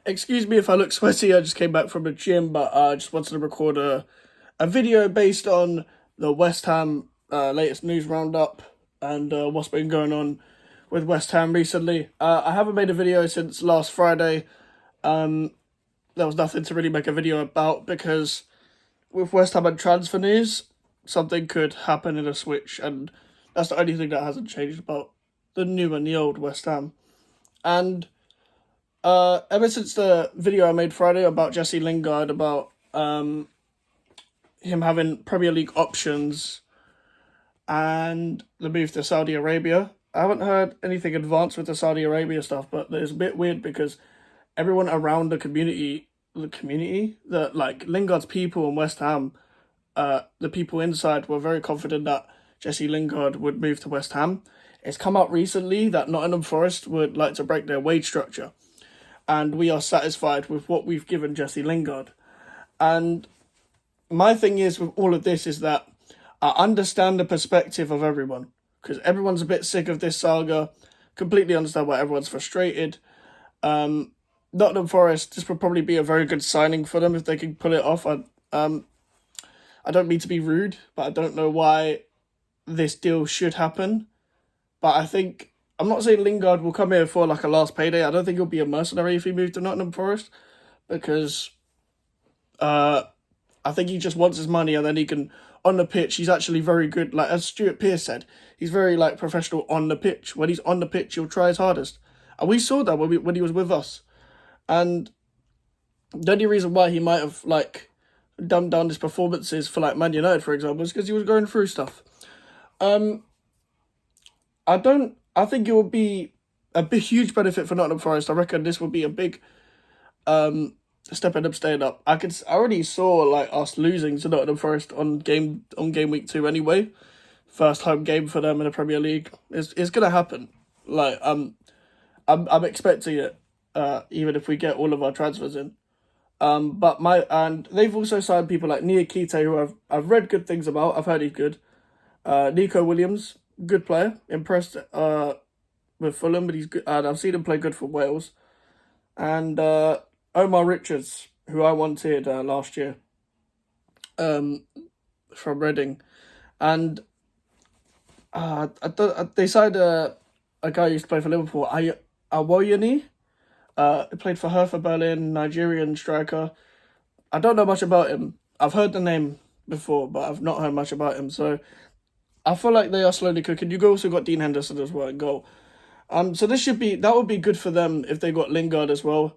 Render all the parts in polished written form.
Excuse me if I look sweaty, I just came back from the gym, but I just wanted to record a video based on the West Ham latest news roundup and what's been going on with West Ham recently. I haven't made a video since last Friday. There was nothing to really make a video about because with West Ham and transfer news, something could happen in a switch, and that's the only thing that hasn't changed about the new and the old West Ham. And ever since the video I made Friday about Jesse Lingard, about him having Premier League options and the move to Saudi Arabia, I haven't heard anything advanced with the Saudi Arabia stuff, but it's a bit weird because everyone around that like Lingard's people in West Ham, the people inside were very confident that Jesse Lingard would move to West Ham. It's come out recently that Nottingham Forest would like to break their wage structure, and we are satisfied with what we've given Jesse Lingard. And my thing is with all of this is that I understand the perspective of everyone, because everyone's a bit sick of this saga. Completely understand why everyone's frustrated. Nottingham Forest, this would probably be a very good signing for them if they can pull it off. I don't mean to be rude, but I don't know why this deal should happen. But I think, I'm not saying Lingard will come here for like a last payday. I don't think he'll be a mercenary if he moved to Nottingham Forest, because I think he just wants his money, and then he can, on the pitch, he's actually very good. Like, as Stuart Pearce said, he's very like professional on the pitch. When he's on the pitch, he'll try his hardest. And we saw that when he was with us. And the only reason why he might have like dumbed down his performances for like Man United, for example, is because he was going through stuff. I think it would be a big, huge benefit for Nottingham Forest. I reckon this would be a big step in them staying up. I already saw like us losing to Nottingham Forest on game week 2 anyway. First home game for them in the Premier League. It's gonna happen. Like I'm expecting it. Even if we get all of our transfers in. And they've also signed people like Mikeytimmo, who I've read good things about. I've heard he's good. Nico Williams, good player. Impressed with Fulham, but he's good. And I've seen him play good for Wales. And Omar Richards, who I wanted last year, from Reading, and they signed a guy who used to play for Liverpool, Awoyani. He played for Hertha Berlin, Nigerian striker. I don't know much about him. I've heard the name before, but I've not heard much about him. So I feel like they are slowly cooking. You also got Dean Henderson as well in goal. So that would be good for them if they got Lingard as well.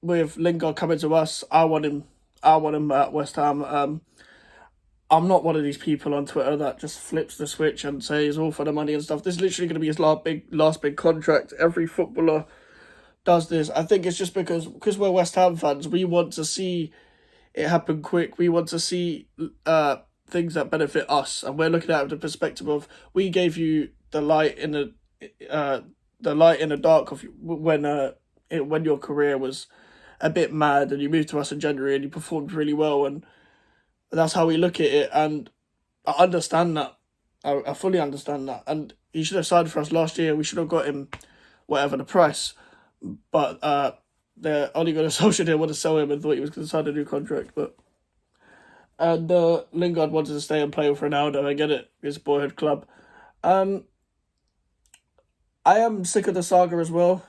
With Lingard coming to us, I want him at West Ham. I'm not one of these people on Twitter that just flips the switch and says all for the money and stuff. This is literally going to be his last big contract. Every footballer does this. I think it's just because we're West Ham fans, we want to see it happen quick. We want to see things that benefit us, and we're looking at it from the perspective of, we gave you the light in the dark of when your career was a bit mad, and you moved to us in January and you performed really well, and that's how we look at it. And I understand that. I fully understand that. And he should have signed for us last year. We should have got him whatever the price. But they're only going to Solskjaer want to sell him and thought he was going to sign a new contract. And Lingard wanted to stay and play with Ronaldo. I get it. It's a boyhood club. I am sick of the saga as well.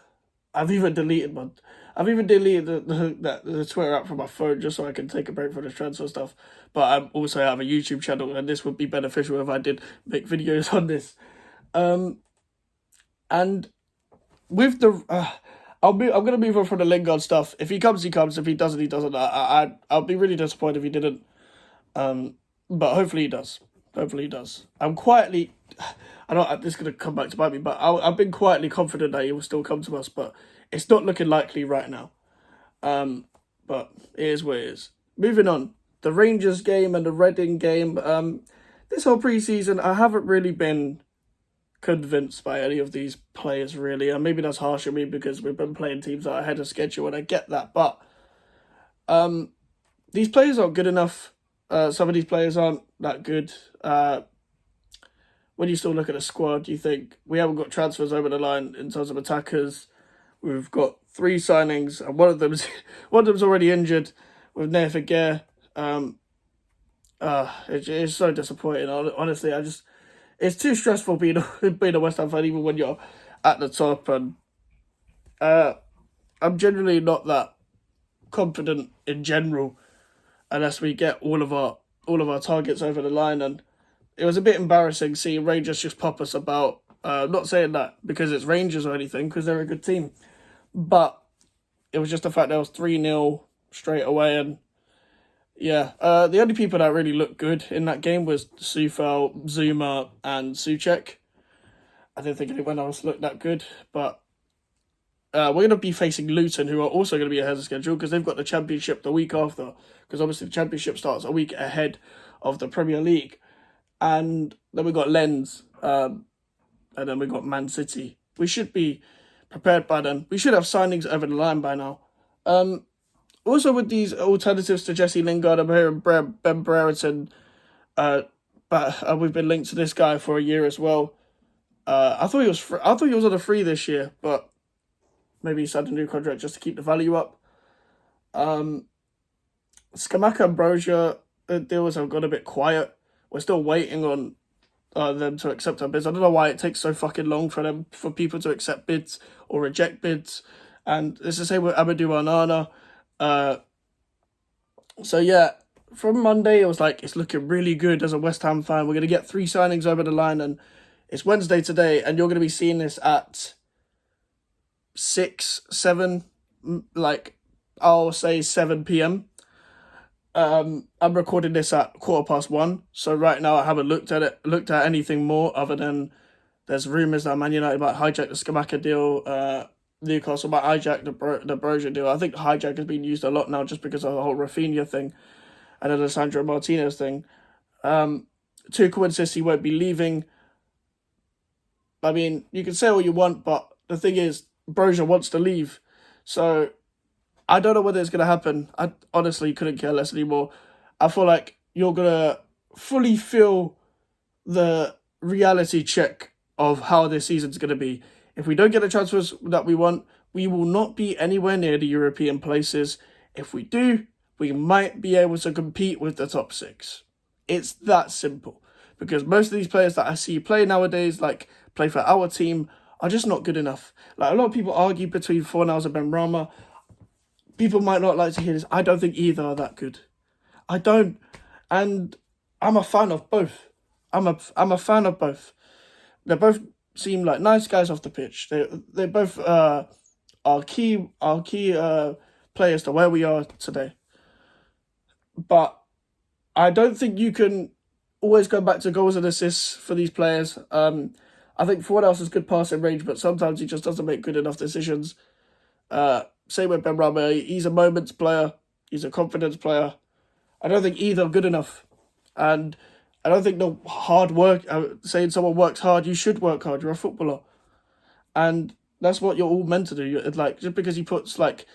I've even deleted the Twitter app from my phone just so I can take a break from the transfer stuff. But I also have a YouTube channel, and this would be beneficial if I did make videos on this. And with the I'm gonna move on from the Lingard stuff. If he comes, he comes. If he doesn't, he doesn't. I'll be really disappointed if he didn't. But hopefully he does. Hopefully he does. I'm quietly, I know this is gonna come back to bite me, but I've been quietly confident that he will still come to us. But it's not looking likely right now. But it is what it is. Moving on, the Rangers game and the Reading game. This whole preseason, I haven't really been convinced by any of these players, really. And maybe that's harsh on me because we've been playing teams that are ahead of schedule, and I get that. But these players aren't good enough. Some of these players aren't that good. When you still look at the squad, you think we haven't got transfers over the line in terms of attackers. We've got 3 signings, and one of them's already injured with Nathan Gare. It's so disappointing. Honestly, it's too stressful being a West Ham fan, even when you're at the top. And I'm generally not that confident in general unless we get all of our targets over the line. And it was a bit embarrassing seeing Rangers just pop us about. Not saying that because it's Rangers or anything, because they're a good team, but it was just the fact there was 3-0 straight away. And yeah, the only people that really looked good in that game was Sufel, Zuma, and Souček. I didn't think anyone else looked that good, but we're going to be facing Luton, who are also going to be ahead of schedule because they've got the Championship the week after, because obviously the Championship starts a week ahead of the Premier League. And then we got Lens, and then we got Man City. We should be prepared by then. We should have signings over the line by now. Also, with these alternatives to Jesse Lingard, I'm hearing Ben Brereton, but we've been linked to this guy for a year as well. I thought he was on a free this year, but maybe he signed a new contract just to keep the value up. Scamacca and Broja, the deals have gone a bit quiet. We're still waiting on them to accept our bids. I don't know why it takes so fucking long for people to accept bids or reject bids. And it's the same with Amadou Onana. So yeah, from Monday it was like, it's looking really good as a West Ham fan. We're going to get 3 signings over the line, and it's Wednesday today, and you're going to be seeing this at 6, 7, like I'll say 7 p.m. I'm recording this at 1:15, so right now I haven't looked at anything more other than there's rumours that Man United might hijack the Scamacca deal, Newcastle might hijack the Broja deal. I think hijack has been used a lot now just because of the whole Rafinha thing and Alessandro Martinez thing. Tuchel insists he won't be leaving. I mean, you can say what you want, but the thing is, Broja wants to leave, so I don't know whether it's going to happen. I honestly couldn't care less anymore. I feel like you're going to fully feel the reality check of how this season's going to be. If we don't get the transfers that we want, we will not be anywhere near the European places. If we do, we might be able to compete with the top 6. It's that simple. Because most of these players that I see play nowadays, like play for our team, are just not good enough. Like, a lot of people argue between Fornals and Benrahma. People might not like to hear this. I don't think either are that good. I don't. And I'm a fan of both. I'm a fan of both. They both seem like nice guys off the pitch. They both are key players to where we are today. But I don't think you can always go back to goals and assists for these players. I think Fornals has good passing range, but sometimes he just doesn't make good enough decisions. Same with Benrahma. He's a moments player. He's a confidence player. I don't think either are good enough. And I don't think the hard work, saying someone works hard, you should work hard. You're a footballer. And that's what you're all meant to do. It's like, just because he puts like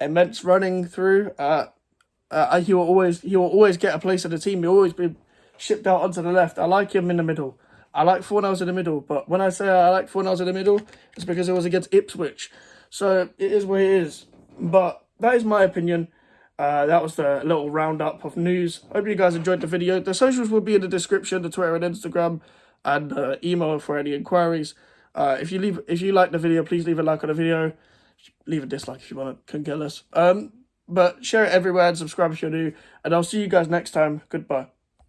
immense running through, he will always get a place in the team. He'll always be shipped out onto the left. I like him in the middle. I like Fornals in the middle. But when I say I like Fornals in the middle, it's because it was against Ipswich. So it is what it is. But that is my opinion. That was the little roundup of news. Hope you guys enjoyed the video. The socials will be in the description, the Twitter and Instagram, and email for any inquiries. If you like the video, please leave a like on the video. Leave a dislike if you want to. Couldn't care less. But share it everywhere and subscribe if you're new. And I'll see you guys next time. Goodbye.